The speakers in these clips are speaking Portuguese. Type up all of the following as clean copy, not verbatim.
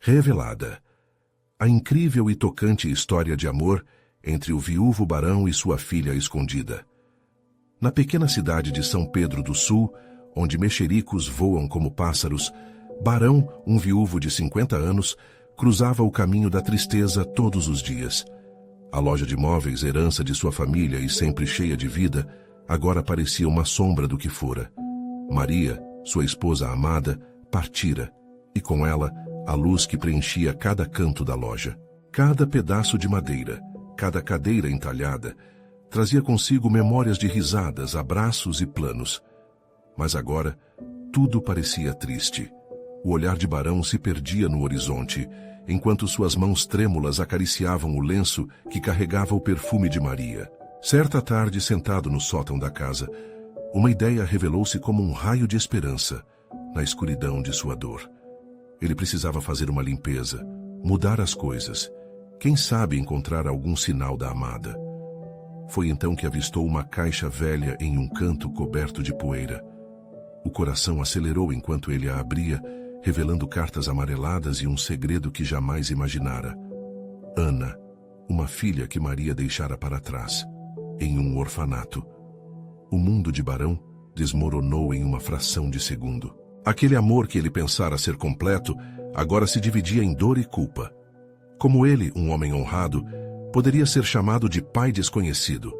Revelada. A incrível e tocante história de amor entre o viúvo barão e sua filha escondida. Na pequena cidade de São Pedro do Sul, onde mexericos voam como pássaros, Barão, um viúvo de 50 anos, cruzava o caminho da tristeza todos os dias. A loja de móveis, herança de sua família e sempre cheia de vida, agora parecia uma sombra do que fora. Maria, sua esposa amada, partira, e com ela, a luz que preenchia cada canto da loja. Cada pedaço de madeira, cada cadeira entalhada, trazia consigo memórias de risadas, abraços e planos. Mas agora, tudo parecia triste. O olhar de Barão se perdia no horizonte, enquanto suas mãos trêmulas acariciavam o lenço que carregava o perfume de Maria. Certa tarde, sentado no sótão da casa, uma ideia revelou-se como um raio de esperança na escuridão de sua dor. Ele precisava fazer uma limpeza, mudar as coisas, quem sabe encontrar algum sinal da amada. Foi então que avistou uma caixa velha em um canto coberto de poeira. O coração acelerou enquanto ele a abria, revelando cartas amareladas e um segredo que jamais imaginara. Ana, uma filha que Maria deixara para trás, em um orfanato. O mundo de Barão desmoronou em uma fração de segundo. Aquele amor que ele pensara ser completo, agora se dividia em dor e culpa. Como ele, um homem honrado, poderia ser chamado de pai desconhecido?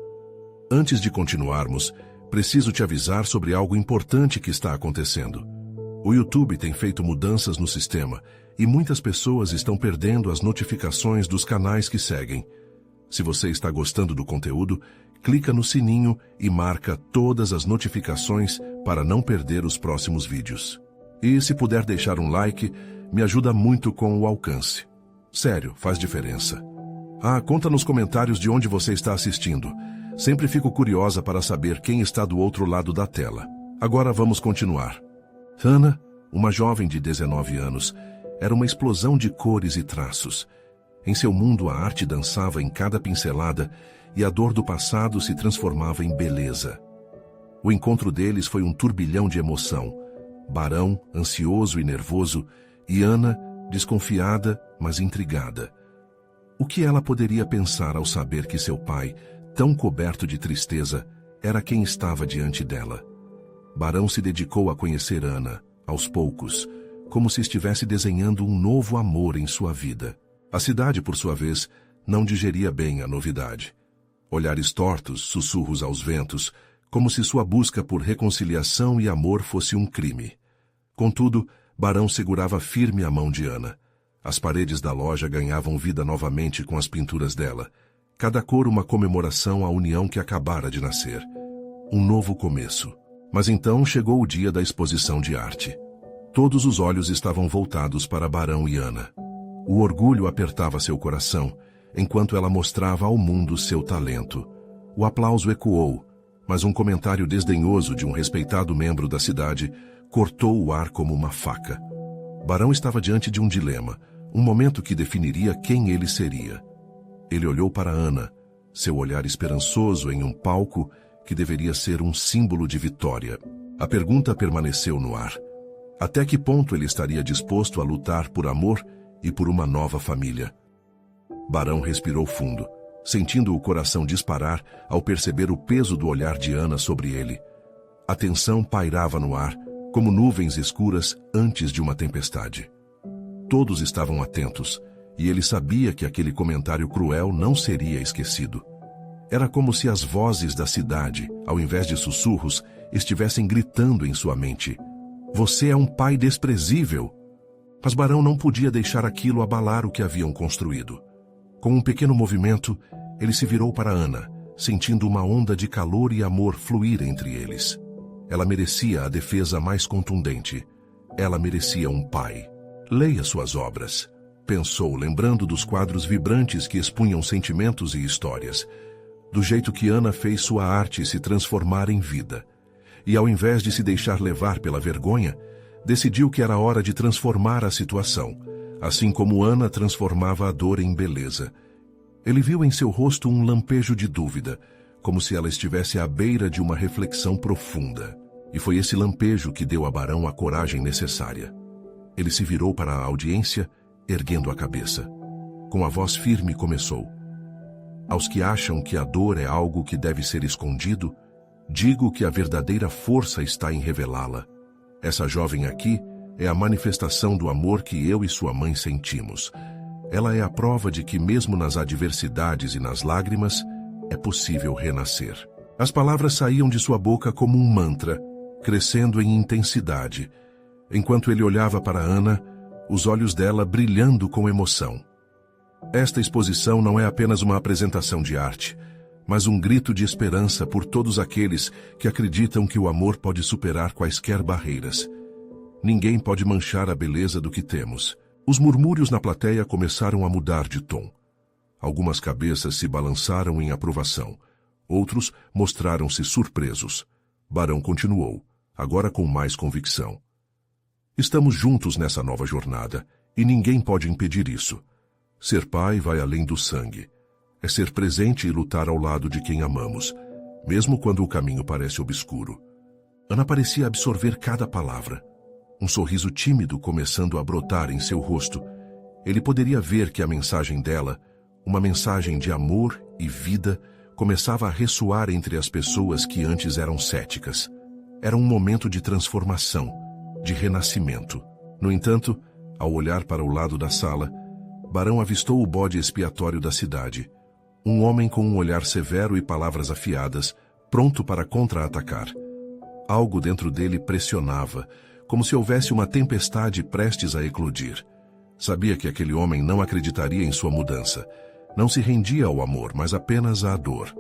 Antes de continuarmos, preciso te avisar sobre algo importante que está acontecendo. O YouTube tem feito mudanças no sistema e muitas pessoas estão perdendo as notificações dos canais que seguem. Se você está gostando do conteúdo, clica no sininho e marca todas as notificações para não perder os próximos vídeos. E se puder deixar um like, me ajuda muito com o alcance. Sério, faz diferença. Conta nos comentários de onde você está assistindo. Sempre fico curiosa para saber quem está do outro lado da tela. Agora vamos continuar. Ana, uma jovem de 19 anos, era uma explosão de cores e traços. Em seu mundo a arte dançava em cada pincelada e a dor do passado se transformava em beleza. O encontro deles foi um turbilhão de emoção. Barão, ansioso e nervoso, e Ana, desconfiada, mas intrigada. O que ela poderia pensar ao saber que seu pai, tão coberto de tristeza, era quem estava diante dela? Barão se dedicou a conhecer Ana, aos poucos, como se estivesse desenhando um novo amor em sua vida. A cidade, por sua vez, não digeria bem a novidade. Olhares tortos, sussurros aos ventos, como se sua busca por reconciliação e amor fosse um crime. Contudo, Barão segurava firme a mão de Ana. As paredes da loja ganhavam vida novamente com as pinturas dela. Cada cor uma comemoração à união que acabara de nascer. Um novo começo. Mas então chegou o dia da exposição de arte. Todos os olhos estavam voltados para Barão e Ana. O orgulho apertava seu coração, enquanto ela mostrava ao mundo seu talento. O aplauso ecoou, mas um comentário desdenhoso de um respeitado membro da cidade cortou o ar como uma faca. Barão estava diante de um dilema, um momento que definiria quem ele seria. Ele olhou para Ana, seu olhar esperançoso em um palco que deveria ser um símbolo de vitória. A pergunta permaneceu no ar. Até que ponto ele estaria disposto a lutar por amor e por uma nova família? Barão respirou fundo, sentindo o coração disparar ao perceber o peso do olhar de Ana sobre ele. A tensão pairava no ar, como nuvens escuras antes de uma tempestade. Todos estavam atentos, e ele sabia que aquele comentário cruel não seria esquecido. Era como se as vozes da cidade, ao invés de sussurros, estivessem gritando em sua mente. Você é um pai desprezível. Mas Barão não podia deixar aquilo abalar o que haviam construído. Com um pequeno movimento, ele se virou para Ana, sentindo uma onda de calor e amor fluir entre eles. Ela merecia a defesa mais contundente. Ela merecia um pai. Leia suas obras, pensou, lembrando dos quadros vibrantes que expunham sentimentos e histórias, do jeito que Ana fez sua arte se transformar em vida. E ao invés de se deixar levar pela vergonha, decidiu que era hora de transformar a situação, assim como Ana transformava a dor em beleza. Ele viu em seu rosto um lampejo de dúvida, como se ela estivesse à beira de uma reflexão profunda. E foi esse lampejo que deu a Barão a coragem necessária. Ele se virou para a audiência erguendo a cabeça. Com a voz firme começou: aos que acham que a dor é algo que deve ser escondido, digo que a verdadeira força está em revelá-la. Essa jovem aqui é a manifestação do amor que eu e sua mãe sentimos. Ela é a prova de que mesmo nas adversidades e nas lágrimas, é possível renascer. As palavras saíam de sua boca como um mantra, crescendo em intensidade. Enquanto ele olhava para Ana, os olhos dela brilhando com emoção. Esta exposição não é apenas uma apresentação de arte, mas um grito de esperança por todos aqueles que acreditam que o amor pode superar quaisquer barreiras. Ninguém pode manchar a beleza do que temos. Os murmúrios na plateia começaram a mudar de tom. Algumas cabeças se balançaram em aprovação. Outros mostraram-se surpresos. Barão continuou, agora com mais convicção: estamos juntos nessa nova jornada, e ninguém pode impedir isso. Ser pai vai além do sangue. É ser presente e lutar ao lado de quem amamos, mesmo quando o caminho parece obscuro. Ana parecia absorver cada palavra. Um sorriso tímido começando a brotar em seu rosto. Ele poderia ver que a mensagem dela, uma mensagem de amor e vida, começava a ressoar entre as pessoas que antes eram céticas. Era um momento de transformação, de renascimento. No entanto, ao olhar para o lado da sala, Barão avistou o bode expiatório da cidade. Um homem com um olhar severo e palavras afiadas, pronto para contra-atacar. Algo dentro dele pressionava, como se houvesse uma tempestade prestes a eclodir. Sabia que aquele homem não acreditaria em sua mudança. Não se rendia ao amor, mas apenas à dor.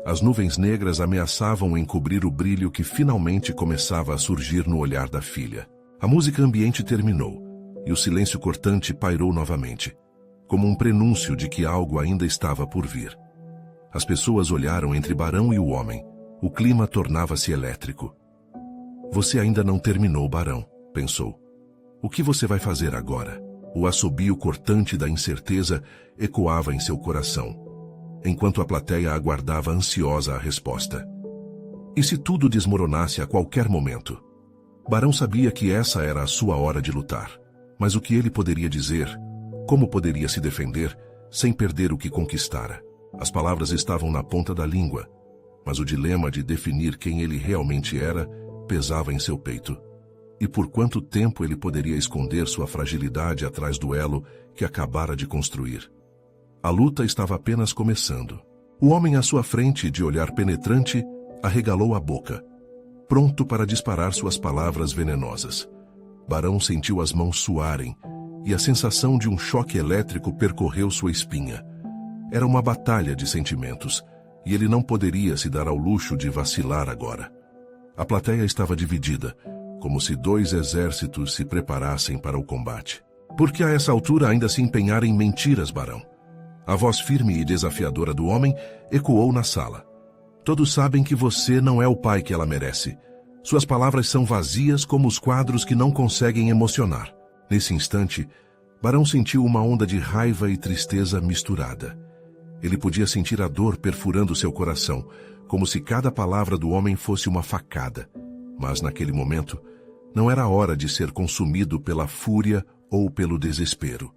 As nuvens negras ameaçavam encobrir o brilho que finalmente começava a surgir no olhar da filha. A música ambiente terminou, e o silêncio cortante pairou novamente, como um prenúncio de que algo ainda estava por vir. As pessoas olharam entre Barão e o homem. O clima tornava-se elétrico. Você ainda não terminou, Barão, pensou. O que você vai fazer agora? O assobio cortante da incerteza ecoava em seu coração, enquanto a plateia aguardava ansiosa a resposta. E se tudo desmoronasse a qualquer momento? Barão sabia que essa era a sua hora de lutar. Mas o que ele poderia dizer? Como poderia se defender sem perder o que conquistara? As palavras estavam na ponta da língua, mas o dilema de definir quem ele realmente era pesava em seu peito. E por quanto tempo ele poderia esconder sua fragilidade atrás do elo que acabara de construir? A luta estava apenas começando. O homem à sua frente, de olhar penetrante, arregalou a boca, pronto para disparar suas palavras venenosas. Barão sentiu as mãos suarem, e a sensação de um choque elétrico percorreu sua espinha. Era uma batalha de sentimentos, e ele não poderia se dar ao luxo de vacilar agora. A plateia estava dividida, como se dois exércitos se preparassem para o combate. Por que a essa altura ainda se empenhar em mentiras, Barão? A voz firme e desafiadora do homem ecoou na sala. Todos sabem que você não é o pai que ela merece. Suas palavras são vazias como os quadros que não conseguem emocionar. Nesse instante, Barão sentiu uma onda de raiva e tristeza misturada. Ele podia sentir a dor perfurando seu coração, como se cada palavra do homem fosse uma facada. Mas naquele momento, não era hora de ser consumido pela fúria ou pelo desespero.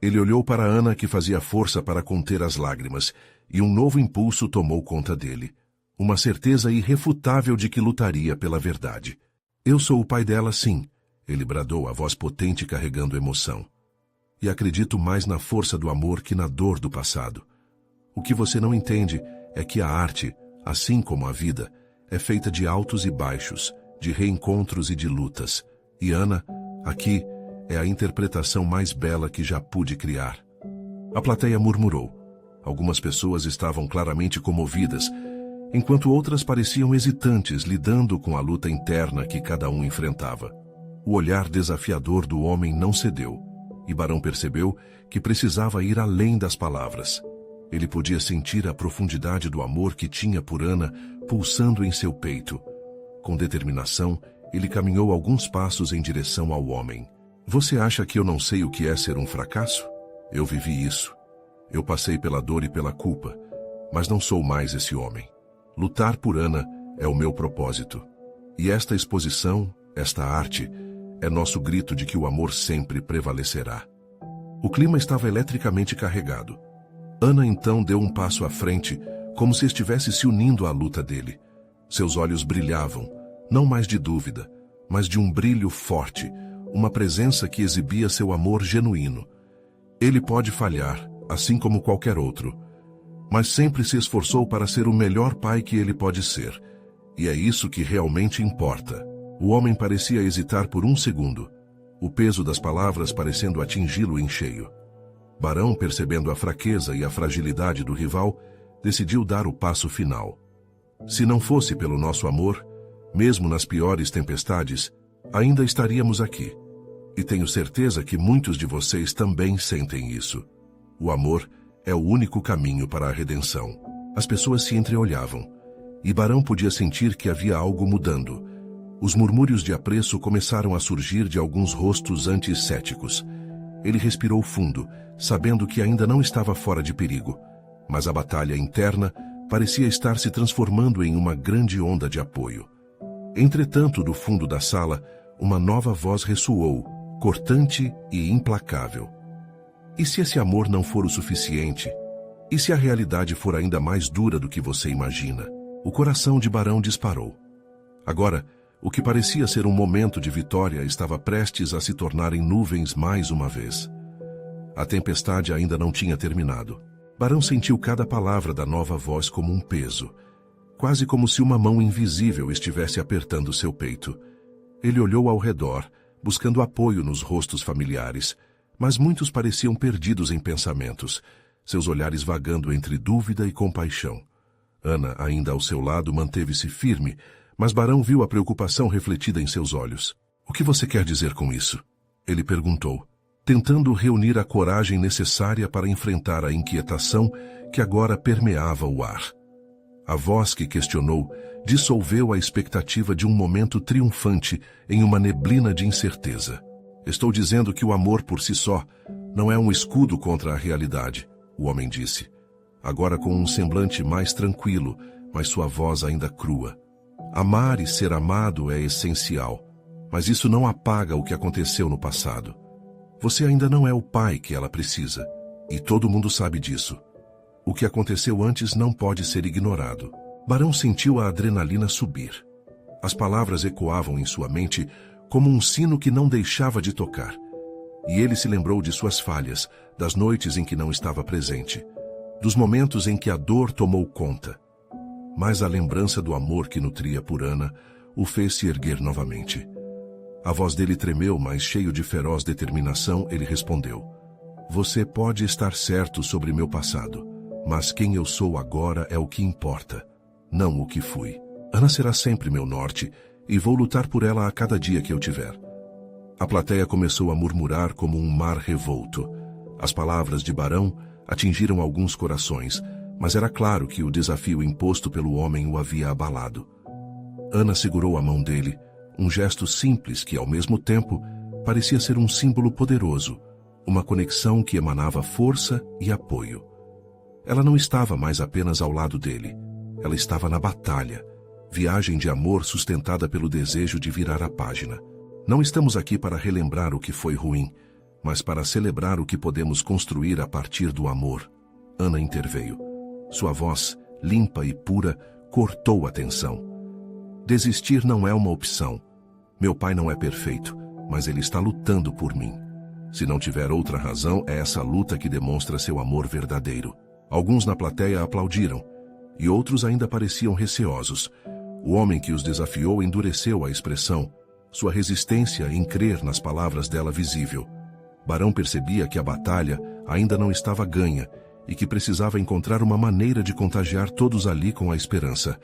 Ele olhou para Ana, que fazia força para conter as lágrimas, e um novo impulso tomou conta dele. Uma certeza irrefutável de que lutaria pela verdade. Eu sou o pai dela, sim, ele bradou, a voz potente carregando emoção. E acredito mais na força do amor que na dor do passado. O que você não entende é que a arte, assim como a vida, é feita de altos e baixos, de reencontros e de lutas. E Ana, aqui, é a interpretação mais bela que já pude criar. A plateia murmurou. Algumas pessoas estavam claramente comovidas, enquanto outras pareciam hesitantes, lidando com a luta interna que cada um enfrentava. O olhar desafiador do homem não cedeu, e Barão percebeu que precisava ir além das palavras. Ele podia sentir a profundidade do amor que tinha por Ana pulsando em seu peito. Com determinação, ele caminhou alguns passos em direção ao homem. Você acha que eu não sei o que é ser um fracasso? Eu vivi isso. Eu passei pela dor e pela culpa, mas não sou mais esse homem. Lutar por Ana é o meu propósito. E esta exposição, esta arte, é nosso grito de que o amor sempre prevalecerá. O clima estava eletricamente carregado. Ana então deu um passo à frente, como se estivesse se unindo à luta dele. Seus olhos brilhavam, não mais de dúvida, mas de um brilho forte, uma presença que exibia seu amor genuíno. Ele pode falhar, assim como qualquer outro, mas sempre se esforçou para ser o melhor pai que ele pode ser. E é isso que realmente importa. O homem parecia hesitar por um segundo, o peso das palavras parecendo atingi-lo em cheio. Barão, percebendo a fraqueza e a fragilidade do rival, decidiu dar o passo final. Se não fosse pelo nosso amor, mesmo nas piores tempestades, ainda estaríamos aqui. E tenho certeza que muitos de vocês também sentem isso. O amor é o único caminho para a redenção. As pessoas se entreolhavam, e Barão podia sentir que havia algo mudando. Os murmúrios de apreço começaram a surgir de alguns rostos anticéticos. Ele respirou fundo, sabendo que ainda não estava fora de perigo, mas a batalha interna parecia estar se transformando em uma grande onda de apoio. Entretanto, do fundo da sala, uma nova voz ressoou, cortante e implacável. E se esse amor não for o suficiente? E se a realidade for ainda mais dura do que você imagina? O coração de Barão disparou. Agora, o que parecia ser um momento de vitória estava prestes a se tornar em nuvens mais uma vez. A tempestade ainda não tinha terminado. Barão sentiu cada palavra da nova voz como um peso, quase como se uma mão invisível estivesse apertando seu peito. Ele olhou ao redor, buscando apoio nos rostos familiares, mas muitos pareciam perdidos em pensamentos, seus olhares vagando entre dúvida e compaixão. Ana, ainda ao seu lado, manteve-se firme, mas Barão viu a preocupação refletida em seus olhos. "O que você quer dizer com isso?" ele perguntou, tentando reunir a coragem necessária para enfrentar a inquietação que agora permeava o ar. A voz que questionou dissolveu a expectativa de um momento triunfante em uma neblina de incerteza. "Estou dizendo que o amor por si só não é um escudo contra a realidade", o homem disse, agora com um semblante mais tranquilo, mas sua voz ainda crua. "Amar e ser amado é essencial, mas isso não apaga o que aconteceu no passado. Você ainda não é o pai que ela precisa, e todo mundo sabe disso. O que aconteceu antes não pode ser ignorado." Barão sentiu a adrenalina subir. As palavras ecoavam em sua mente como um sino que não deixava de tocar. E ele se lembrou de suas falhas, das noites em que não estava presente, dos momentos em que a dor tomou conta. Mas a lembrança do amor que nutria por Ana o fez se erguer novamente. A voz dele tremeu, mas cheio de feroz determinação, ele respondeu: "Você pode estar certo sobre meu passado, mas quem eu sou agora é o que importa, não o que fui. Ana será sempre meu norte, e vou lutar por ela a cada dia que eu tiver." A plateia começou a murmurar como um mar revolto. As palavras de Barão atingiram alguns corações, mas era claro que o desafio imposto pelo homem o havia abalado. Ana segurou a mão dele, um gesto simples que, ao mesmo tempo, parecia ser um símbolo poderoso, uma conexão que emanava força e apoio. Ela não estava mais apenas ao lado dele, ela estava na batalha, viagem de amor sustentada pelo desejo de virar a página. Não estamos aqui para relembrar o que foi ruim, mas para celebrar o que podemos construir a partir do amor. Ana interveio. Sua voz, limpa e pura, cortou a tensão. "Desistir não é uma opção. Meu pai não é perfeito, mas ele está lutando por mim. Se não tiver outra razão, é essa luta que demonstra seu amor verdadeiro." Alguns na plateia aplaudiram, e outros ainda pareciam receosos. O homem que os desafiou endureceu a expressão, sua resistência em crer nas palavras dela visível. Barão percebia que a batalha ainda não estava ganha e que precisava encontrar uma maneira de contagiar todos ali com a esperança.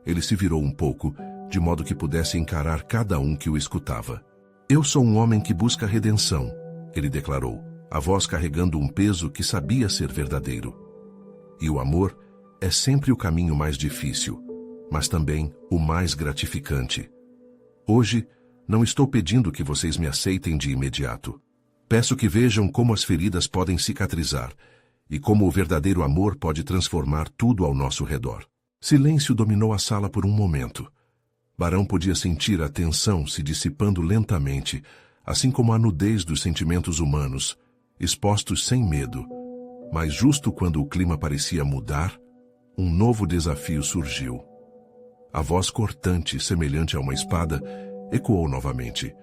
Ele se virou um pouco, de modo que pudesse encarar cada um que o escutava. "Eu sou um homem que busca redenção", ele declarou, a voz carregando um peso que sabia ser verdadeiro. "E o amor é sempre o caminho mais difícil, mas também o mais gratificante. Hoje, não estou pedindo que vocês me aceitem de imediato. Peço que vejam como as feridas podem cicatrizar e como o verdadeiro amor pode transformar tudo ao nosso redor." Silêncio dominou a sala por um momento. Barão podia sentir a tensão se dissipando lentamente, assim como a nudez dos sentimentos humanos, expostos sem medo. Mas justo quando o clima parecia mudar, um novo desafio surgiu. A voz cortante, semelhante a uma espada, ecoou novamente.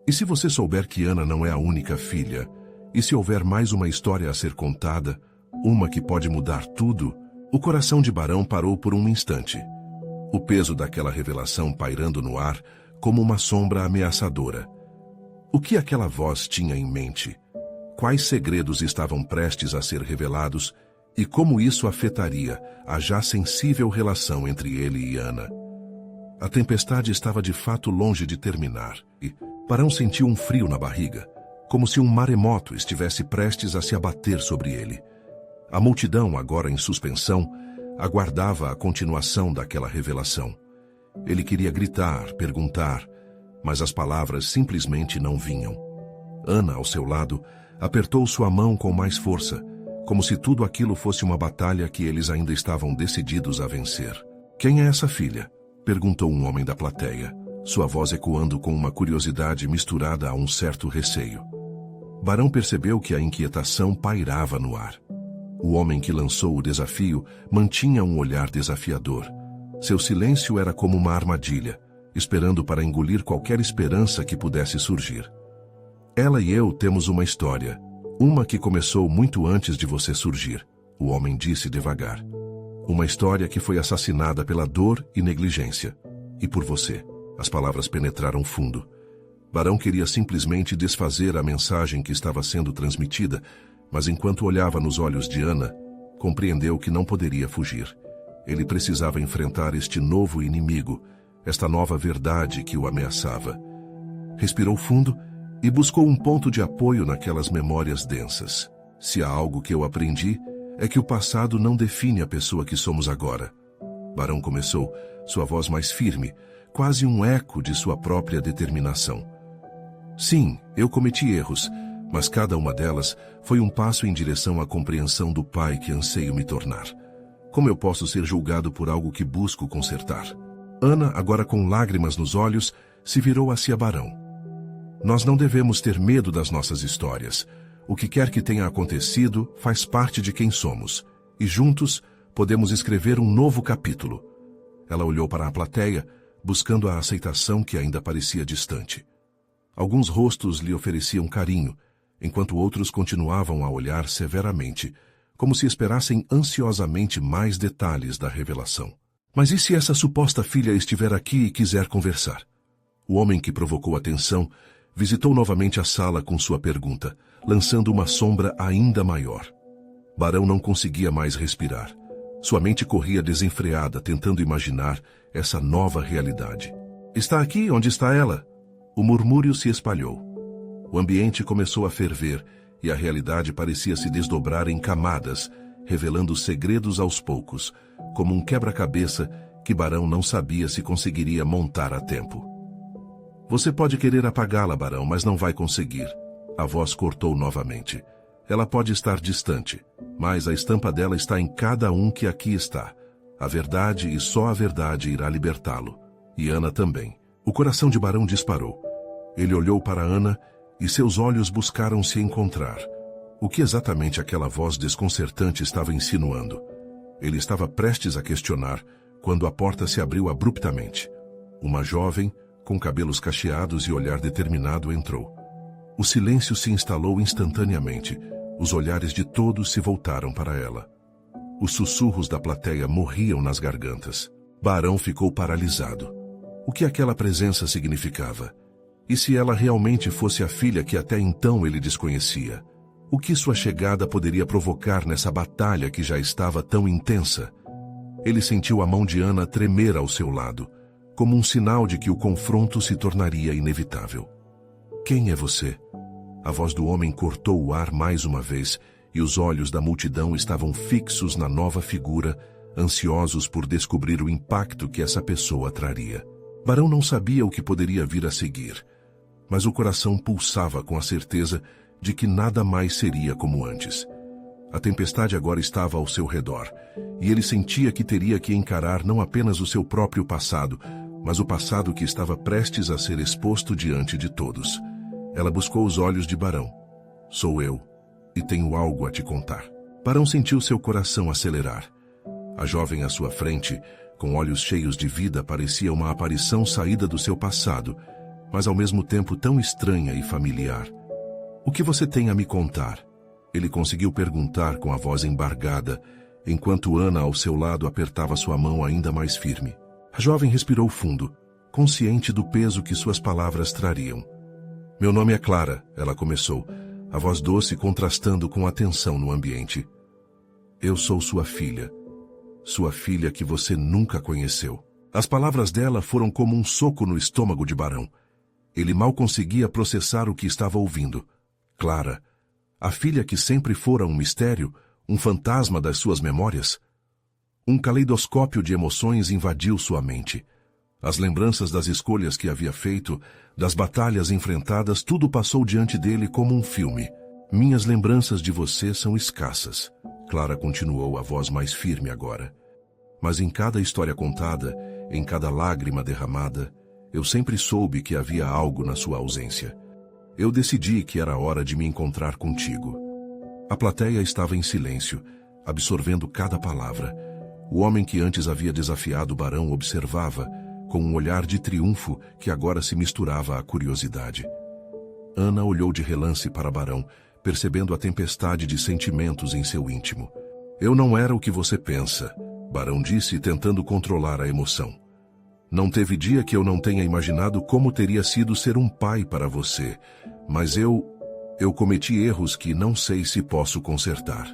E se você souber que Ana não é a única filha, e se houver mais uma história a ser contada, uma que pode mudar tudo, o coração de Barão parou por um instante. O peso daquela revelação pairando no ar como uma sombra ameaçadora. O que aquela voz tinha em mente? Quais segredos estavam prestes a ser revelados e como isso afetaria a já sensível relação entre ele e Ana? A tempestade estava de fato longe de terminar e Barão sentiu um frio na barriga, como se um maremoto estivesse prestes a se abater sobre ele. A multidão, agora em suspensão, aguardava a continuação daquela revelação. Ele queria gritar, perguntar, mas as palavras simplesmente não vinham. Ana, ao seu lado, apertou sua mão com mais força, como se tudo aquilo fosse uma batalha que eles ainda estavam decididos a vencer. "Quem é essa filha?" perguntou um homem da plateia, sua voz ecoando com uma curiosidade misturada a um certo receio. Barão percebeu que a inquietação pairava no ar. O homem que lançou o desafio mantinha um olhar desafiador. Seu silêncio era como uma armadilha, esperando para engolir qualquer esperança que pudesse surgir. "Ela e eu temos uma história, uma que começou muito antes de você surgir", o homem disse devagar. "Uma história que foi assassinada pela dor e negligência. E por você." As palavras penetraram fundo. Barão queria simplesmente desfazer a mensagem que estava sendo transmitida, mas enquanto olhava nos olhos de Ana, compreendeu que não poderia fugir. Ele precisava enfrentar este novo inimigo, esta nova verdade que o ameaçava. Respirou fundo e buscou um ponto de apoio naquelas memórias densas. "Se há algo que eu aprendi, é que o passado não define a pessoa que somos agora." Barão começou, sua voz mais firme, quase um eco de sua própria determinação. "Sim, eu cometi erros, mas cada uma delas foi um passo em direção à compreensão do pai que anseio me tornar. Como eu posso ser julgado por algo que busco consertar?" Ana, agora com lágrimas nos olhos, se virou hacia Barão. "Nós não devemos ter medo das nossas histórias. O que quer que tenha acontecido faz parte de quem somos, e juntos podemos escrever um novo capítulo." Ela olhou para a plateia, buscando a aceitação que ainda parecia distante. Alguns rostos lhe ofereciam carinho, enquanto outros continuavam a olhar severamente, como se esperassem ansiosamente mais detalhes da revelação. "Mas e se essa suposta filha estiver aqui e quiser conversar?" O homem que provocou a tensão visitou novamente a sala com sua pergunta, lançando uma sombra ainda maior. Barão não conseguia mais respirar. Sua mente corria desenfreada, tentando imaginar essa nova realidade. "Está aqui? Onde está ela?" O murmúrio se espalhou. O ambiente começou a ferver e a realidade parecia se desdobrar em camadas, revelando segredos aos poucos, como um quebra-cabeça que Barão não sabia se conseguiria montar a tempo. "Você pode querer apagá-la, Barão, mas não vai conseguir." A voz cortou novamente. "Ela pode estar distante, mas a estampa dela está em cada um que aqui está. A verdade e só a verdade irá libertá-lo. E Ana também." O coração de Barão disparou. Ele olhou para Ana e seus olhos buscaram se encontrar. O que exatamente aquela voz desconcertante estava insinuando? Ele estava prestes a questionar quando a porta se abriu abruptamente. Uma jovem, com cabelos cacheados e olhar determinado, entrou. O silêncio se instalou instantaneamente. Os olhares de todos se voltaram para ela. Os sussurros da plateia morriam nas gargantas. Barão ficou paralisado. O que aquela presença significava? E se ela realmente fosse a filha que até então ele desconhecia? O que sua chegada poderia provocar nessa batalha que já estava tão intensa? Ele sentiu a mão de Ana tremer ao seu lado, como um sinal de que o confronto se tornaria inevitável. "Quem é você?" A voz do homem cortou o ar mais uma vez, e os olhos da multidão estavam fixos na nova figura, ansiosos por descobrir o impacto que essa pessoa traria. Barão não sabia o que poderia vir a seguir, mas o coração pulsava com a certeza de que nada mais seria como antes. A tempestade agora estava ao seu redor, e ele sentia que teria que encarar não apenas o seu próprio passado, mas o passado que estava prestes a ser exposto diante de todos. Ela buscou os olhos de Barão. "Sou eu." e tenho algo a te contar. Barão sentiu seu coração acelerar. A jovem à sua frente, com olhos cheios de vida, parecia uma aparição saída do seu passado, mas ao mesmo tempo tão estranha e familiar. O que você tem a me contar? Ele conseguiu perguntar com a voz embargada, enquanto Ana ao seu lado apertava sua mão ainda mais firme. A jovem respirou fundo, consciente do peso que suas palavras trariam. Meu nome é Clara, ela começou, a voz doce contrastando com a tensão no ambiente. Eu sou sua filha que você nunca conheceu. As palavras dela foram como um soco no estômago de Barão. Ele mal conseguia processar o que estava ouvindo. Clara, a filha que sempre fora um mistério, um fantasma das suas memórias? Um caleidoscópio de emoções invadiu sua mente. As lembranças das escolhas que havia feito, das batalhas enfrentadas, tudo passou diante dele como um filme. Minhas lembranças de você são escassas. Clara continuou, a voz mais firme agora. Mas em cada história contada, em cada lágrima derramada, eu sempre soube que havia algo na sua ausência. Eu decidi que era hora de me encontrar contigo. A plateia estava em silêncio, absorvendo cada palavra. O homem que antes havia desafiado Barão observava, com um olhar de triunfo que agora se misturava à curiosidade. Ana olhou de relance para Barão, percebendo a tempestade de sentimentos em seu íntimo. Eu não era o que você pensa, Barão disse, tentando controlar a emoção. Não teve dia que eu não tenha imaginado como teria sido ser um pai para você, mas eu cometi erros que não sei se posso consertar.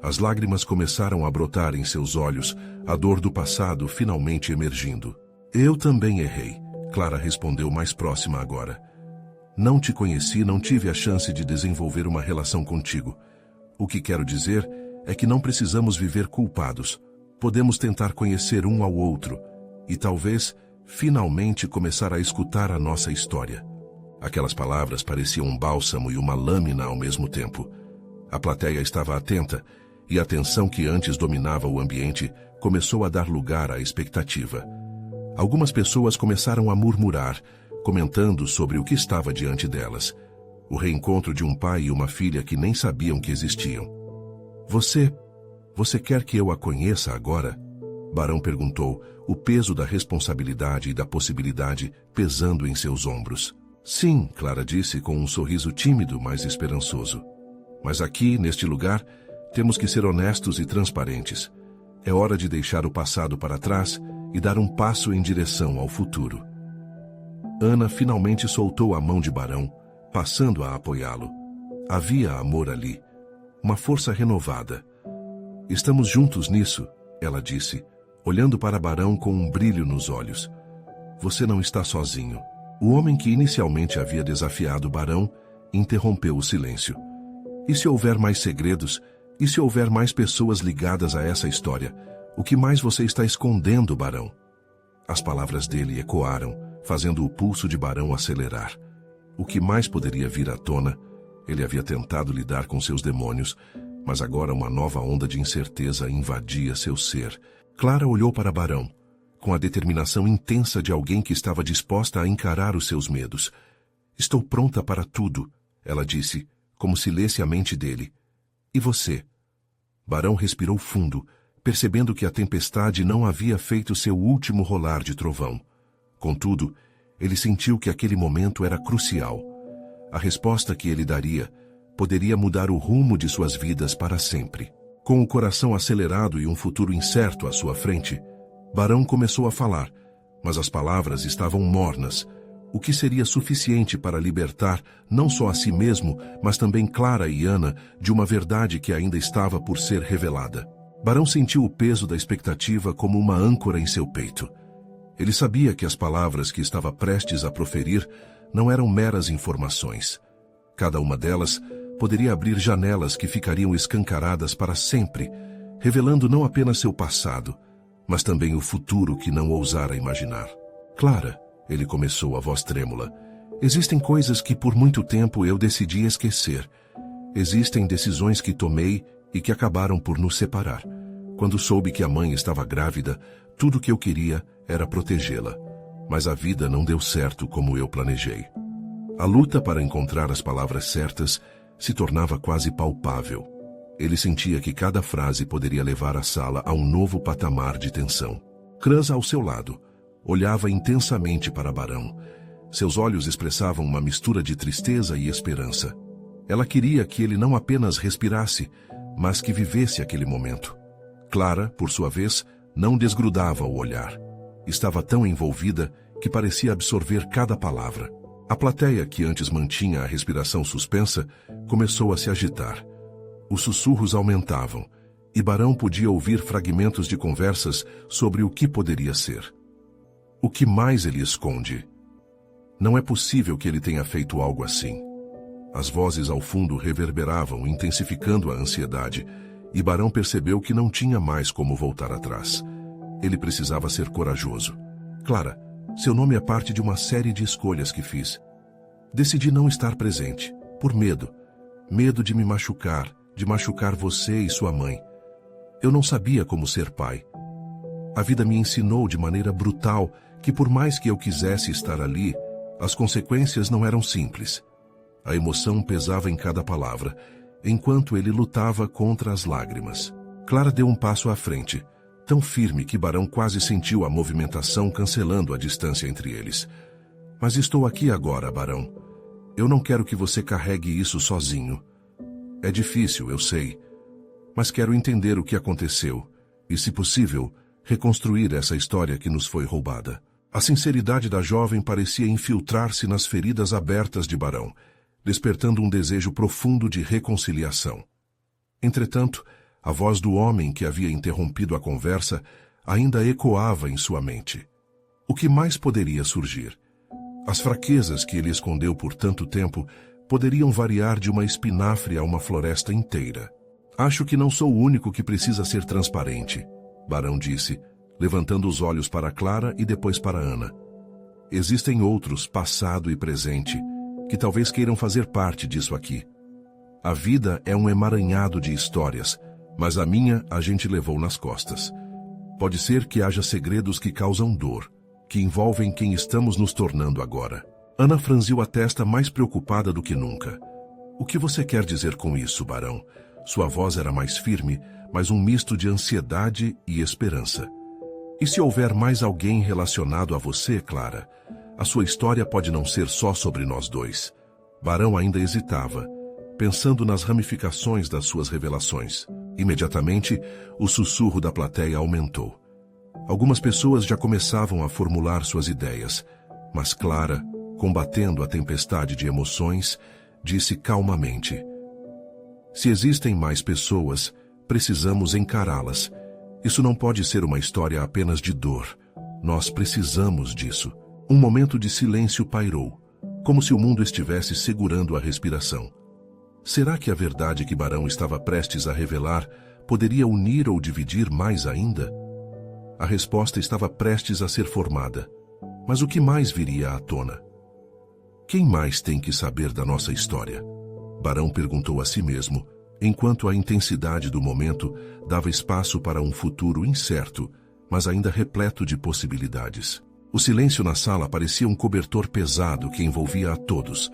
As lágrimas começaram a brotar em seus olhos, a dor do passado finalmente emergindo. Eu também errei, Clara respondeu mais próxima agora. Não te conheci, não tive a chance de desenvolver uma relação contigo. O que quero dizer é que não precisamos viver culpados. Podemos tentar conhecer um ao outro e talvez, finalmente, começar a escutar a nossa história. Aquelas palavras pareciam um bálsamo e uma lâmina ao mesmo tempo. A plateia estava atenta e a tensão que antes dominava o ambiente começou a dar lugar à expectativa. Algumas pessoas começaram a murmurar, comentando sobre o que estava diante delas. O reencontro de um pai e uma filha que nem sabiam que existiam. Você quer que eu a conheça agora? Barão perguntou, o peso da responsabilidade e da possibilidade pesando em seus ombros. Sim, Clara disse com um sorriso tímido, mas esperançoso. Mas aqui, neste lugar, temos que ser honestos e transparentes. É hora de deixar o passado para trás e dar um passo em direção ao futuro. Ana finalmente soltou a mão de Barão, passando a apoiá-lo. Havia amor ali, uma força renovada. Estamos juntos nisso, ela disse, olhando para Barão com um brilho nos olhos. Você não está sozinho. O homem que inicialmente havia desafiado Barão interrompeu o silêncio. E se houver mais segredos? E se houver mais pessoas ligadas a essa história? O que mais você está escondendo, Barão? As palavras dele ecoaram, fazendo o pulso de Barão acelerar. O que mais poderia vir à tona? Ele havia tentado lidar com seus demônios, mas agora uma nova onda de incerteza invadia seu ser. Clara olhou para Barão, com a determinação intensa de alguém que estava disposta a encarar os seus medos. Estou pronta para tudo, ela disse, como se lesse a mente dele. E você? Barão respirou fundo, percebendo que a tempestade não havia feito seu último rolar de trovão. Contudo, ele sentiu que aquele momento era crucial. A resposta que ele daria poderia mudar o rumo de suas vidas para sempre. Com o coração acelerado e um futuro incerto à sua frente, Barão começou a falar, mas as palavras estavam mornas, o que seria suficiente para libertar não só a si mesmo, mas também Clara e Ana de uma verdade que ainda estava por ser revelada. Barão sentiu o peso da expectativa como uma âncora em seu peito. Ele sabia que as palavras que estava prestes a proferir não eram meras informações. Cada uma delas poderia abrir janelas que ficariam escancaradas para sempre, revelando não apenas seu passado, mas também o futuro que não ousara imaginar. Clara, ele começou, a voz trêmula, existem coisas que por muito tempo eu decidi esquecer. Existem decisões que tomei e que acabaram por nos separar. Quando soube que a mãe estava grávida, tudo que eu queria era protegê-la. Mas a vida não deu certo como eu planejei. A luta para encontrar as palavras certas se tornava quase palpável. Ele sentia que cada frase poderia levar a sala a um novo patamar de tensão. Cruz, ao seu lado, olhava intensamente para Barão. Seus olhos expressavam uma mistura de tristeza e esperança. Ela queria que ele não apenas respirasse, mas que vivesse aquele momento. Clara, por sua vez, não desgrudava o olhar. Estava tão envolvida que parecia absorver cada palavra. A plateia, que antes mantinha a respiração suspensa, começou a se agitar. Os sussurros aumentavam, e Barão podia ouvir fragmentos de conversas sobre o que poderia ser. O que mais ele esconde? Não é possível que ele tenha feito algo assim. As vozes ao fundo reverberavam, intensificando a ansiedade, e Barão percebeu que não tinha mais como voltar atrás. Ele precisava ser corajoso. Clara, seu nome é parte de uma série de escolhas que fiz. Decidi não estar presente, por medo. Medo de me machucar, de machucar você e sua mãe. Eu não sabia como ser pai. A vida me ensinou de maneira brutal que por mais que eu quisesse estar ali, as consequências não eram simples. A emoção pesava em cada palavra, enquanto ele lutava contra as lágrimas. Clara deu um passo à frente, tão firme que Barão quase sentiu a movimentação cancelando a distância entre eles. Mas estou aqui agora, Barão. Eu não quero que você carregue isso sozinho. É difícil, eu sei. Mas quero entender o que aconteceu e, se possível, reconstruir essa história que nos foi roubada. A sinceridade da jovem parecia infiltrar-se nas feridas abertas de Barão, despertando um desejo profundo de reconciliação. Entretanto, a voz do homem que havia interrompido a conversa ainda ecoava em sua mente. O que mais poderia surgir? As fraquezas que ele escondeu por tanto tempo poderiam variar de uma espinafre a uma floresta inteira. Acho que não sou o único que precisa ser transparente, Barão disse, levantando os olhos para Clara e depois para Ana. Existem outros, passado e presente, que talvez queiram fazer parte disso aqui. A vida é um emaranhado de histórias, mas a minha a gente levou nas costas. Pode ser que haja segredos que causam dor, que envolvem quem estamos nos tornando agora. Ana franziu a testa mais preocupada do que nunca. O que você quer dizer com isso, Barão? Sua voz era mais firme, mas um misto de ansiedade e esperança. E se houver mais alguém relacionado a você, Clara? A sua história pode não ser só sobre nós dois. Barão ainda hesitava, pensando nas ramificações das suas revelações. Imediatamente, o sussurro da plateia aumentou. Algumas pessoas já começavam a formular suas ideias, mas Clara, combatendo a tempestade de emoções, disse calmamente: se existem mais pessoas, precisamos encará-las. Isso não pode ser uma história apenas de dor. Nós precisamos disso. Um momento de silêncio pairou, como se o mundo estivesse segurando a respiração. Será que a verdade que Barão estava prestes a revelar poderia unir ou dividir mais ainda? A resposta estava prestes a ser formada. Mas o que mais viria à tona? Quem mais tem que saber da nossa história? Barão perguntou a si mesmo, enquanto a intensidade do momento dava espaço para um futuro incerto, mas ainda repleto de possibilidades. O silêncio na sala parecia um cobertor pesado que envolvia a todos,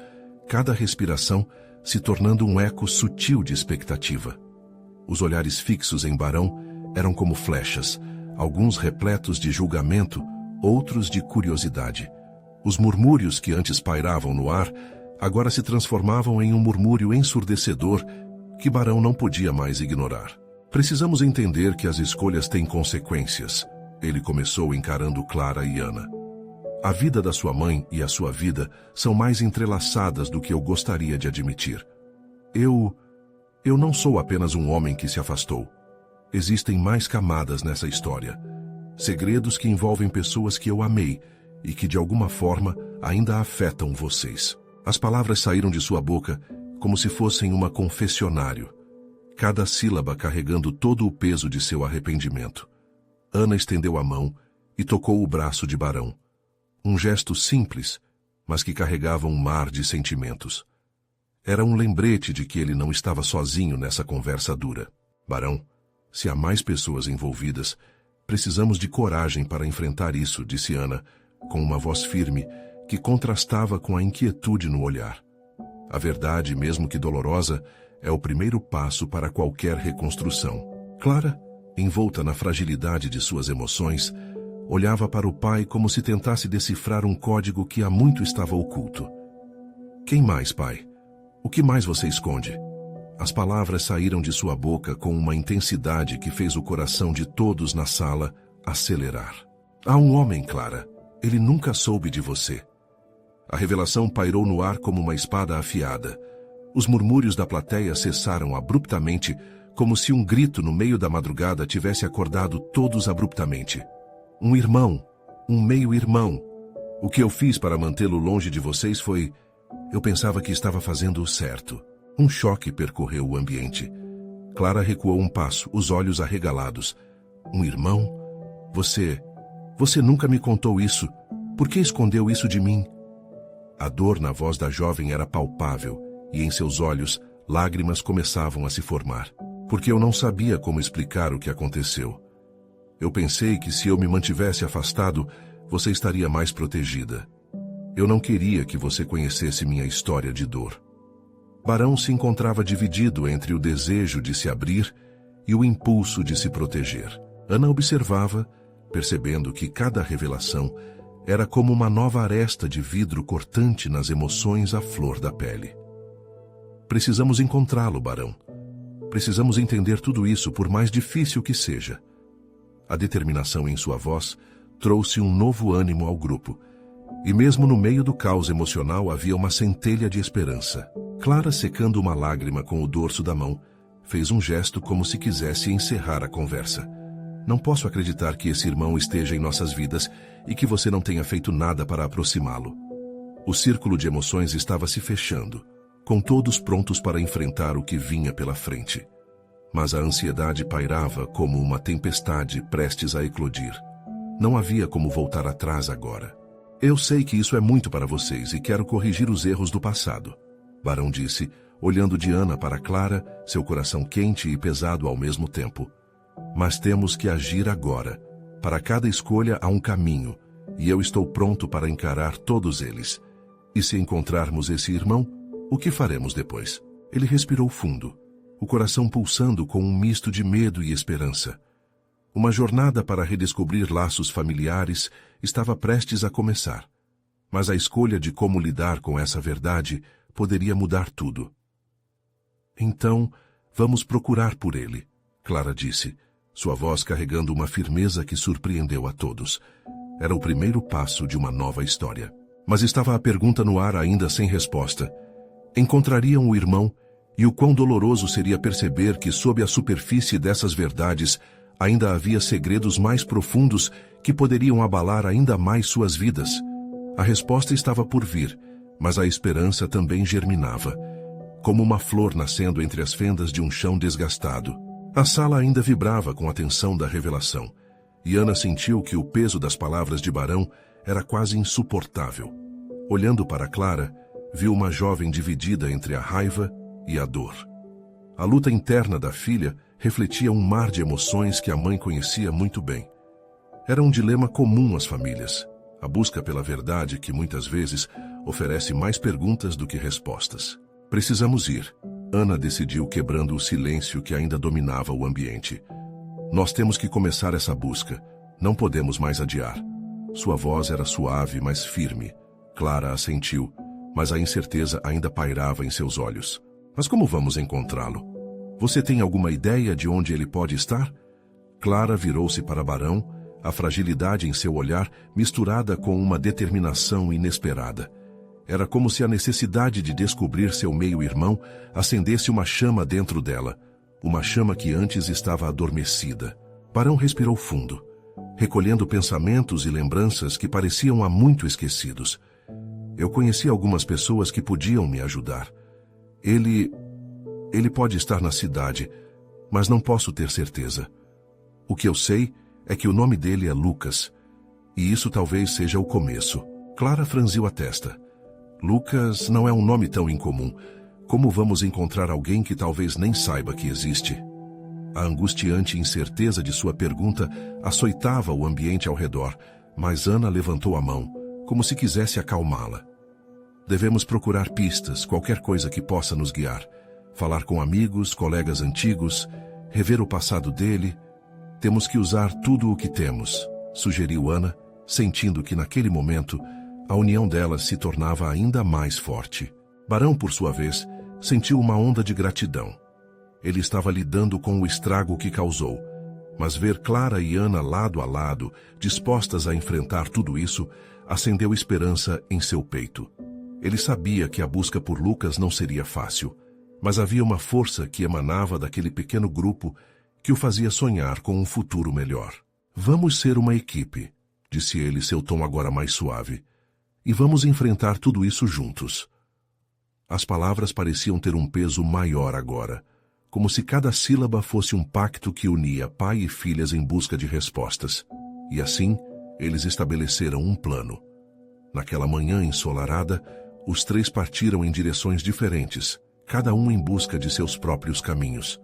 cada respiração se tornando um eco sutil de expectativa. Os olhares fixos em Barão eram como flechas, alguns repletos de julgamento, outros de curiosidade. Os murmúrios que antes pairavam no ar agora se transformavam em um murmúrio ensurdecedor que Barão não podia mais ignorar. Precisamos entender que as escolhas têm consequências. Ele começou encarando Clara e Ana. A vida da sua mãe e a sua vida são mais entrelaçadas do que eu gostaria de admitir. Eu não sou apenas um homem que se afastou. Existem mais camadas nessa história. Segredos que envolvem pessoas que eu amei e que de alguma forma ainda afetam vocês. As palavras saíram de sua boca como se fossem uma confessionário, cada sílaba carregando todo o peso de seu arrependimento. Ana estendeu a mão e tocou o braço de Barão. Um gesto simples, mas que carregava um mar de sentimentos. Era um lembrete de que ele não estava sozinho nessa conversa dura. Barão, se há mais pessoas envolvidas, precisamos de coragem para enfrentar isso, disse Ana, com uma voz firme que contrastava com a inquietude no olhar. A verdade, mesmo que dolorosa, é o primeiro passo para qualquer reconstrução. Clara, envolta na fragilidade de suas emoções, olhava para o pai como se tentasse decifrar um código que há muito estava oculto. Quem mais, pai? O que mais você esconde? As palavras saíram de sua boca com uma intensidade que fez o coração de todos na sala acelerar. Há um homem, Clara. Ele nunca soube de você. A revelação pairou no ar como uma espada afiada. Os murmúrios da plateia cessaram abruptamente, como se um grito no meio da madrugada tivesse acordado todos abruptamente. Um irmão, um meio-irmão. O que eu fiz para mantê-lo longe de vocês foi... Eu pensava que estava fazendo o certo. Um choque percorreu o ambiente. Clara recuou um passo, os olhos arregalados. Um irmão? Você nunca me contou isso. Por que escondeu isso de mim? A dor na voz da jovem era palpável, e em seus olhos, lágrimas começavam a se formar. Porque eu não sabia como explicar o que aconteceu. Eu pensei que se eu me mantivesse afastado, você estaria mais protegida. Eu não queria que você conhecesse minha história de dor. Barão se encontrava dividido entre o desejo de se abrir e o impulso de se proteger. Ana observava, percebendo que cada revelação era como uma nova aresta de vidro cortante nas emoções à flor da pele. Precisamos encontrá-lo, Barão. Precisamos entender tudo isso, por mais difícil que seja. A determinação em sua voz trouxe um novo ânimo ao grupo, e mesmo no meio do caos emocional havia uma centelha de esperança. Clara, secando uma lágrima com o dorso da mão, fez um gesto como se quisesse encerrar a conversa. Não posso acreditar que esse irmão esteja em nossas vidas e que você não tenha feito nada para aproximá-lo. O círculo de emoções estava se fechando, com todos prontos para enfrentar o que vinha pela frente. Mas a ansiedade pairava como uma tempestade prestes a eclodir. Não havia como voltar atrás agora. Eu sei que isso é muito para vocês e quero corrigir os erros do passado, Barão disse, olhando de Ana para Clara, seu coração quente e pesado ao mesmo tempo. Mas temos que agir agora. Para cada escolha há um caminho, e eu estou pronto para encarar todos eles. E se encontrarmos esse irmão, o que faremos depois? Ele respirou fundo, o coração pulsando com um misto de medo e esperança. Uma jornada para redescobrir laços familiares estava prestes a começar. Mas a escolha de como lidar com essa verdade poderia mudar tudo. Então, vamos procurar por ele, Clara disse, sua voz carregando uma firmeza que surpreendeu a todos. Era o primeiro passo de uma nova história. Mas estava a pergunta no ar ainda sem resposta. Encontrariam o irmão, e o quão doloroso seria perceber que sob a superfície dessas verdades ainda havia segredos mais profundos que poderiam abalar ainda mais suas vidas. A resposta estava por vir, mas a esperança também germinava, como uma flor nascendo entre as fendas de um chão desgastado. A sala ainda vibrava com a tensão da revelação, e Ana sentiu que o peso das palavras de Barão era quase insuportável. Olhando para Clara, viu uma jovem dividida entre a raiva e a dor. A luta interna da filha refletia um mar de emoções que a mãe conhecia muito bem. Era um dilema comum às famílias, a busca pela verdade que muitas vezes oferece mais perguntas do que respostas. Precisamos ir, Ana decidiu, quebrando o silêncio que ainda dominava o ambiente. Nós temos que começar essa busca, não podemos mais adiar. Sua voz era suave, mas firme. Clara assentiu, mas a incerteza ainda pairava em seus olhos. Mas como vamos encontrá-lo? Você tem alguma ideia de onde ele pode estar? Clara virou-se para Barão, a fragilidade em seu olhar misturada com uma determinação inesperada. Era como se a necessidade de descobrir seu meio-irmão acendesse uma chama dentro dela, uma chama que antes estava adormecida. Barão respirou fundo, recolhendo pensamentos e lembranças que pareciam há muito esquecidos. Eu conheci algumas pessoas que podiam me ajudar. Ele pode estar na cidade, mas não posso ter certeza. O que eu sei é que o nome dele é Lucas, e isso talvez seja o começo. Clara franziu a testa. Lucas não é um nome tão incomum. Como vamos encontrar alguém que talvez nem saiba que existe? A angustiante incerteza de sua pergunta açoitava o ambiente ao redor, mas Ana levantou a mão, como se quisesse acalmá-la. Devemos procurar pistas, qualquer coisa que possa nos guiar. Falar com amigos, colegas antigos, rever o passado dele. Temos que usar tudo o que temos, sugeriu Ana, sentindo que naquele momento a união delas se tornava ainda mais forte. Barão, por sua vez, sentiu uma onda de gratidão. Ele estava lidando com o estrago que causou, mas ver Clara e Ana lado a lado, dispostas a enfrentar tudo isso, acendeu esperança em seu peito. Ele sabia que a busca por Lucas não seria fácil, mas havia uma força que emanava daquele pequeno grupo que o fazia sonhar com um futuro melhor. Vamos ser uma equipe, disse ele, seu tom agora mais suave, e vamos enfrentar tudo isso juntos. As palavras pareciam ter um peso maior agora, como se cada sílaba fosse um pacto que unia pai e filhas em busca de respostas. E assim, eles estabeleceram um plano. Naquela manhã ensolarada, os três partiram em direções diferentes, cada um em busca de seus próprios caminhos.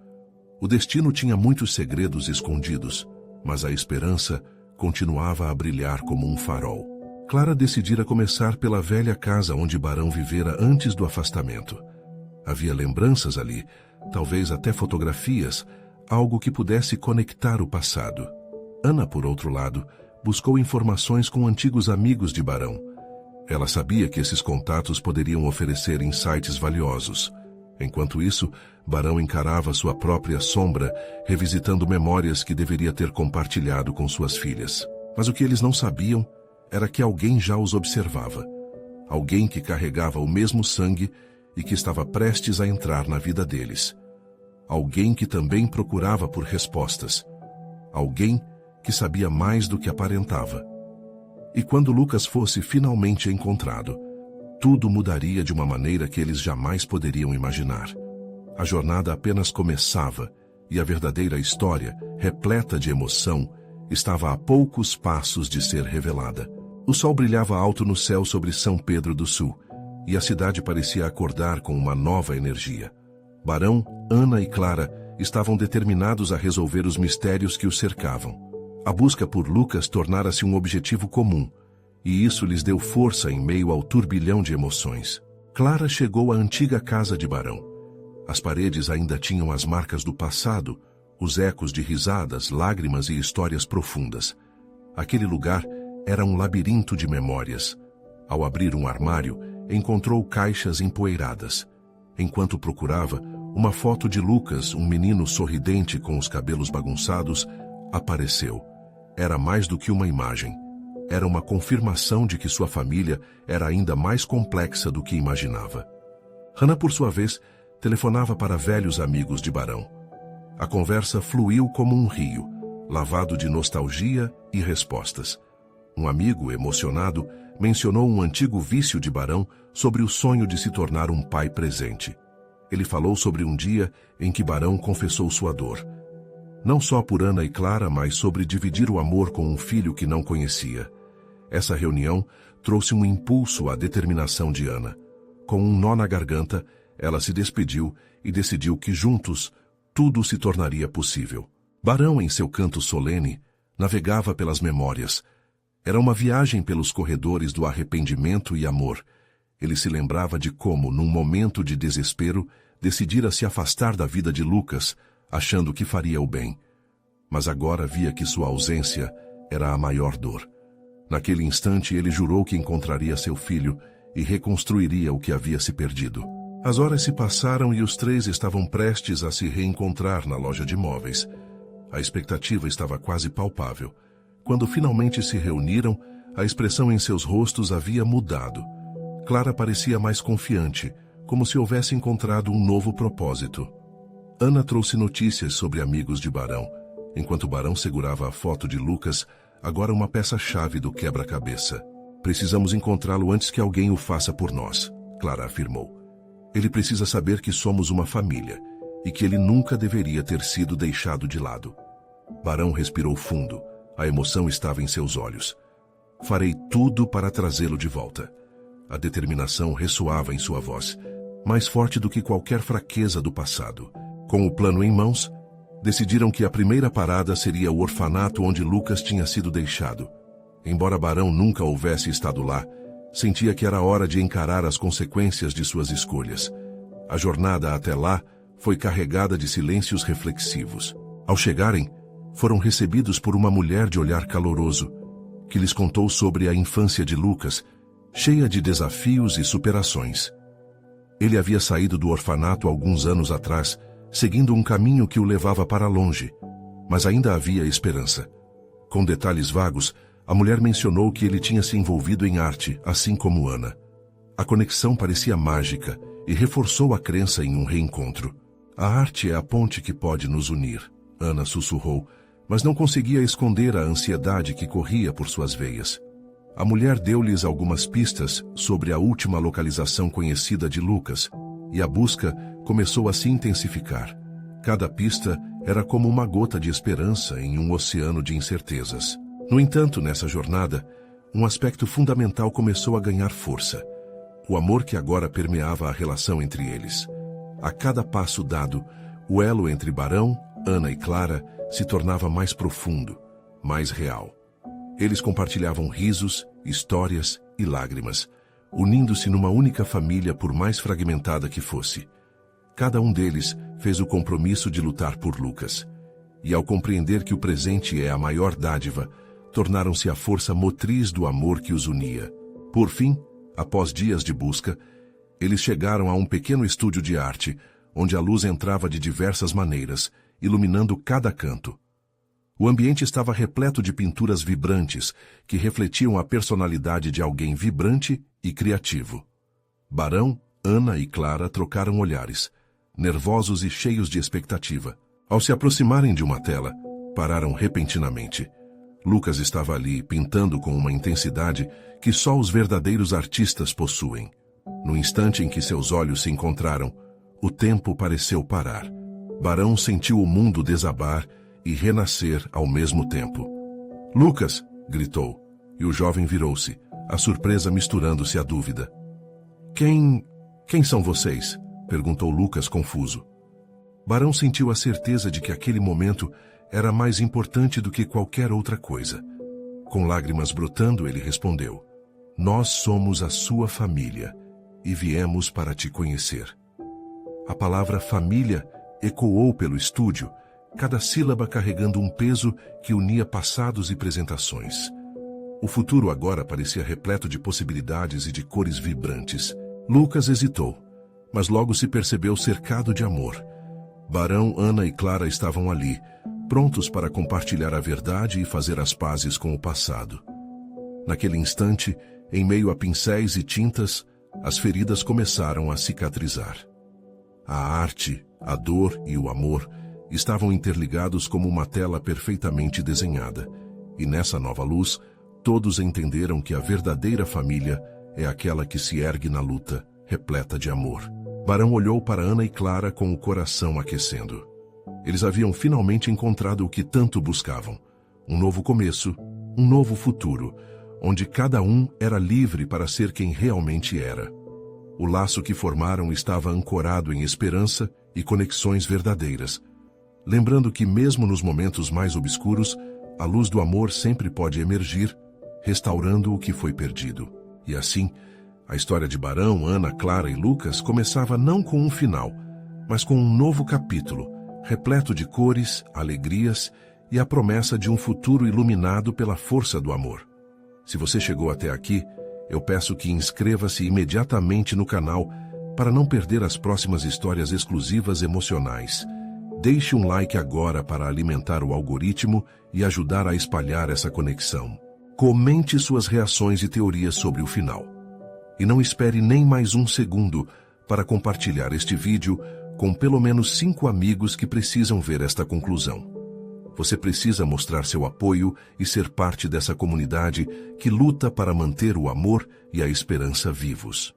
O destino tinha muitos segredos escondidos, mas a esperança continuava a brilhar como um farol. Clara decidira começar pela velha casa onde Barão vivera antes do afastamento. Havia lembranças ali, talvez até fotografias, algo que pudesse conectar o passado. Ana, por outro lado, buscou informações com antigos amigos de Barão. Ela sabia que esses contatos poderiam oferecer insights valiosos. Enquanto isso, Barão encarava sua própria sombra, revisitando memórias que deveria ter compartilhado com suas filhas. Mas o que eles não sabiam era que alguém já os observava. Alguém que carregava o mesmo sangue e que estava prestes a entrar na vida deles. Alguém que também procurava por respostas. Alguém que sabia mais do que aparentava. E quando Lucas fosse finalmente encontrado, tudo mudaria de uma maneira que eles jamais poderiam imaginar. A jornada apenas começava e a verdadeira história, repleta de emoção, estava a poucos passos de ser revelada. O sol brilhava alto no céu sobre São Pedro do Sul, e a cidade parecia acordar com uma nova energia. Barão, Ana e Clara estavam determinados a resolver os mistérios que os cercavam. A busca por Lucas tornara-se um objetivo comum, e isso lhes deu força em meio ao turbilhão de emoções. Clara chegou à antiga casa de Barão. As paredes ainda tinham as marcas do passado, os ecos de risadas, lágrimas e histórias profundas. Aquele lugar era um labirinto de memórias. Ao abrir um armário, encontrou caixas empoeiradas. Enquanto procurava, uma foto de Lucas, um menino sorridente com os cabelos bagunçados, apareceu. Era mais do que uma imagem. Era uma confirmação de que sua família era ainda mais complexa do que imaginava. Hannah, por sua vez, telefonava para velhos amigos de Barão. A conversa fluiu como um rio, lavado de nostalgia e respostas. Um amigo, emocionado, mencionou um antigo vício de Barão sobre o sonho de se tornar um pai presente. Ele falou sobre um dia em que Barão confessou sua dor. Não só por Ana e Clara, mas sobre dividir o amor com um filho que não conhecia. Essa reunião trouxe um impulso à determinação de Ana. Com um nó na garganta, ela se despediu e decidiu que juntos tudo se tornaria possível. Barão, em seu canto solene, navegava pelas memórias. Era uma viagem pelos corredores do arrependimento e amor. Ele se lembrava de como, num momento de desespero, decidira se afastar da vida de Lucas, achando que faria o bem. Mas agora via que sua ausência era a maior dor. Naquele instante ele jurou que encontraria seu filho e reconstruiria o que havia se perdido. As horas se passaram e os três estavam prestes a se reencontrar na loja de móveis. A expectativa estava quase palpável. Quando finalmente se reuniram, a expressão em seus rostos havia mudado. Clara parecia mais confiante, como se houvesse encontrado um novo propósito. Ana trouxe notícias sobre amigos de Barão, enquanto Barão segurava a foto de Lucas, agora uma peça-chave do quebra-cabeça. Precisamos encontrá-lo antes que alguém o faça por nós, Clara afirmou. Ele precisa saber que somos uma família e que ele nunca deveria ter sido deixado de lado. Barão respirou fundo. A emoção estava em seus olhos. Farei tudo para trazê-lo de volta. A determinação ressoava em sua voz, mais forte do que qualquer fraqueza do passado. Com o plano em mãos, decidiram que a primeira parada seria o orfanato onde Lucas tinha sido deixado. Embora Barão nunca houvesse estado lá, sentia que era hora de encarar as consequências de suas escolhas. A jornada até lá foi carregada de silêncios reflexivos. Ao chegarem, foram recebidos por uma mulher de olhar caloroso, que lhes contou sobre a infância de Lucas, cheia de desafios e superações. Ele havia saído do orfanato alguns anos atrás, seguindo um caminho que o levava para longe, mas ainda havia esperança. Com detalhes vagos, a mulher mencionou que ele tinha se envolvido em arte, assim como Ana. A conexão parecia mágica e reforçou a crença em um reencontro. A arte é a ponte que pode nos unir, Ana sussurrou, mas não conseguia esconder a ansiedade que corria por suas veias. A mulher deu-lhes algumas pistas sobre a última localização conhecida de Lucas, e a busca começou a se intensificar. Cada pista era como uma gota de esperança em um oceano de incertezas. No entanto, nessa jornada, um aspecto fundamental começou a ganhar força: o amor que agora permeava a relação entre eles. A cada passo dado, o elo entre Barão, Ana e Clara se tornava mais profundo, mais real. Eles compartilhavam risos, histórias e lágrimas, unindo-se numa única família por mais fragmentada que fosse. Cada um deles fez o compromisso de lutar por Lucas. E ao compreender que o presente é a maior dádiva, tornaram-se a força motriz do amor que os unia. Por fim, após dias de busca, eles chegaram a um pequeno estúdio de arte, onde a luz entrava de diversas maneiras, iluminando cada canto. O ambiente estava repleto de pinturas vibrantes, que refletiam a personalidade de alguém vibrante e criativo. Barão, Ana e Clara trocaram olhares, nervosos e cheios de expectativa. Ao se aproximarem de uma tela, pararam repentinamente. Lucas estava ali, pintando com uma intensidade que só os verdadeiros artistas possuem. No instante em que seus olhos se encontraram, o tempo pareceu parar. Barão sentiu o mundo desabar e renascer ao mesmo tempo. "Lucas!" gritou, e o jovem virou-se, a surpresa misturando-se à dúvida. Quem são vocês?" perguntou Lucas confuso. Barão sentiu a certeza de que aquele momento era mais importante do que qualquer outra coisa. Com lágrimas brotando, ele respondeu: "Nós somos a sua família e viemos para te conhecer." A palavra família ecoou pelo estúdio, cada sílaba carregando um peso que unia passados e presentações. O futuro agora parecia repleto de possibilidades e de cores vibrantes. Lucas hesitou, mas logo se percebeu cercado de amor. Barão, Ana e Clara estavam ali, prontos para compartilhar a verdade e fazer as pazes com o passado. Naquele instante, em meio a pincéis e tintas, as feridas começaram a cicatrizar. A arte, a dor e o amor estavam interligados como uma tela perfeitamente desenhada, e nessa nova luz, todos entenderam que a verdadeira família é aquela que se ergue na luta, repleta de amor. Barão olhou para Ana e Clara com o coração aquecendo. Eles haviam finalmente encontrado o que tanto buscavam: um novo começo, um novo futuro, onde cada um era livre para ser quem realmente era. O laço que formaram estava ancorado em esperança e conexões verdadeiras, lembrando que mesmo nos momentos mais obscuros, a luz do amor sempre pode emergir, restaurando o que foi perdido. E assim, a história de Barão, Ana, Clara e Lucas começava não com um final, mas com um novo capítulo, repleto de cores, alegrias e a promessa de um futuro iluminado pela força do amor. Se você chegou até aqui, eu peço que inscreva-se imediatamente no canal para não perder as próximas histórias exclusivas emocionais. Deixe um like agora para alimentar o algoritmo e ajudar a espalhar essa conexão. Comente suas reações e teorias sobre o final. E não espere nem mais um segundo para compartilhar este vídeo com pelo menos 5 amigos que precisam ver esta conclusão. Você precisa mostrar seu apoio e ser parte dessa comunidade que luta para manter o amor e a esperança vivos.